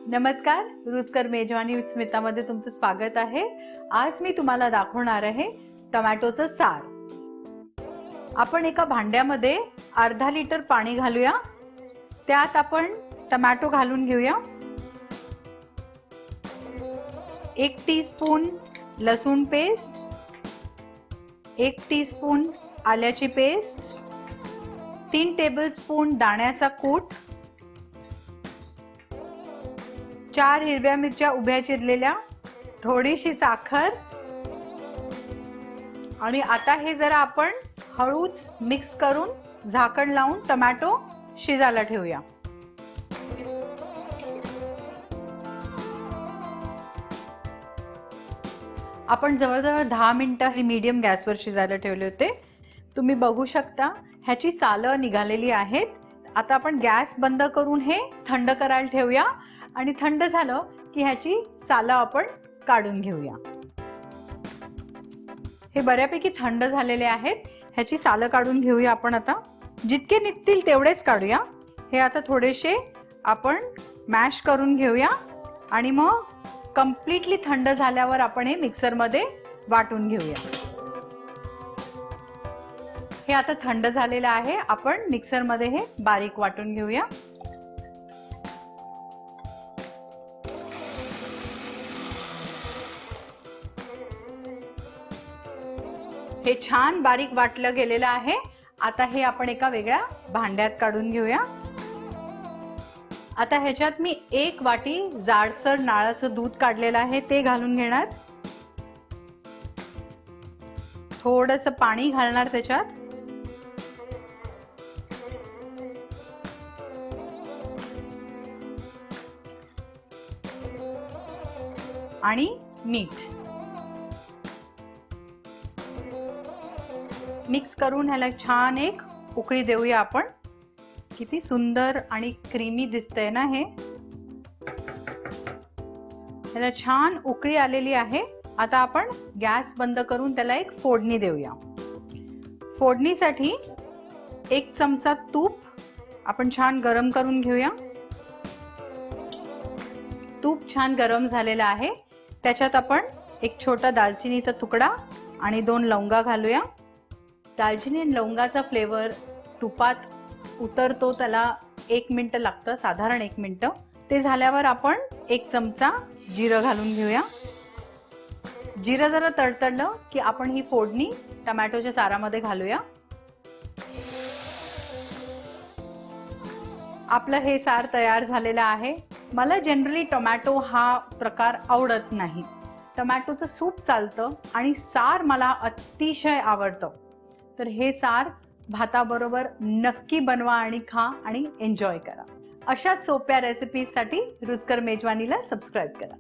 नमस्कार, रुचकर मेजवानी विथ स्मितामध्ये तुमचं स्वागत आहे। आज मी तुम्हाला दाखवणार आहे टोमॅटोचं सार। आपण एका भांड्यामध्ये अर्धा लिटर पाणी घालूया। त्यात आपण टोमॅटो घालून घेऊया। 1 टीस्पून लसूण पेस्ट, 1 टीस्पून आल्याची पेस्ट, 3 टेबलस्पून दाण्याचा कूट, 4 हिरव्या मिरच्या उभ्या चिरलेल्या, थोडीशी साखर आणि आता हे जरा आपण हळूच मिक्स करून झाकण लावून टोमॅटो शिजायला ठेवूया। आपण जवळजवळ 10 मिनिटं हे मीडियम गॅसवर शिजायला ठेवले होते। तुम्ही बघू शकता ह्याची सालं निघालेली आहेत। आता आपण गॅस बंद करून हे थंड करायला ठेवूया आणि थंड झालं की ह्याची सालं आपण काढून घेऊया। हे बऱ्यापैकी थंड झालेले आहेत। ह्याची सालं काढून घेऊया आपण। आता जितके निघतील तेवढेच काढूया। हे आता थोडेसे आपण मॅश करून घेऊया आणि मग कंप्लीटली थंड झाल्यावर आपण हे मिक्सर मध्ये वाटून घेऊया। हे आता थंड झालेलं आहे। आपण मिक्सर मध्ये हे बारीक वाटून घेऊया। हे छान बारीक वाटलं गेलेलं आहे। आता हे आपण एका वेगळ्या भांड्यात काढून घेऊया। आता ह्याच्यात मी 1 वाटी जाडसर नारळाचं दूध काढलेलं आहे ते घालून घेणार। थोडंसं पाणी घालणार त्याच्यात आणि मीठ मिक्स करून ह्याला छान एक उकळी देऊया आपण। किती सुंदर आणि क्रीमी दिसतंय ना हे। ह्याला छान उकळी आलेली आहे। आता आपण गॅस बंद करून त्याला एक फोडणी देऊया। फोडणीसाठी 1 चमचा तूप आपण छान गरम करून घेऊया। तूप छान गरम झालेलं आहे। त्याच्यात आपण एक छोटा दालचिनीचा तुकडा आणि 2 लवंगा घालूया। दालचिनी आणि लवंगाचा फ्लेवर तुपात उतरतो, त्याला 1 मिनिट लागतं, साधारण 1 मिनिट। ते झाल्यावर आपण 1 चमचा जिरं घालून घेऊया। जिरं जरा तडतडलं की आपण ही फोडणी टोमॅटोच्या सारामध्ये घालूया। आपलं हे सार तयार झालेलं आहे। मला जनरली टोमॅटो हा प्रकार आवडत नाही। टोमॅटोचं सूप चालतं आणि सार मला अतिशय आवडतं। तर हे सार भाताबरोबर नक्की बनवा आणि खा आणि एन्जॉय करा। अशाच सोप्या रेसिपीजसाठी रुचकर मेजवानीला सबस्क्राइब करा।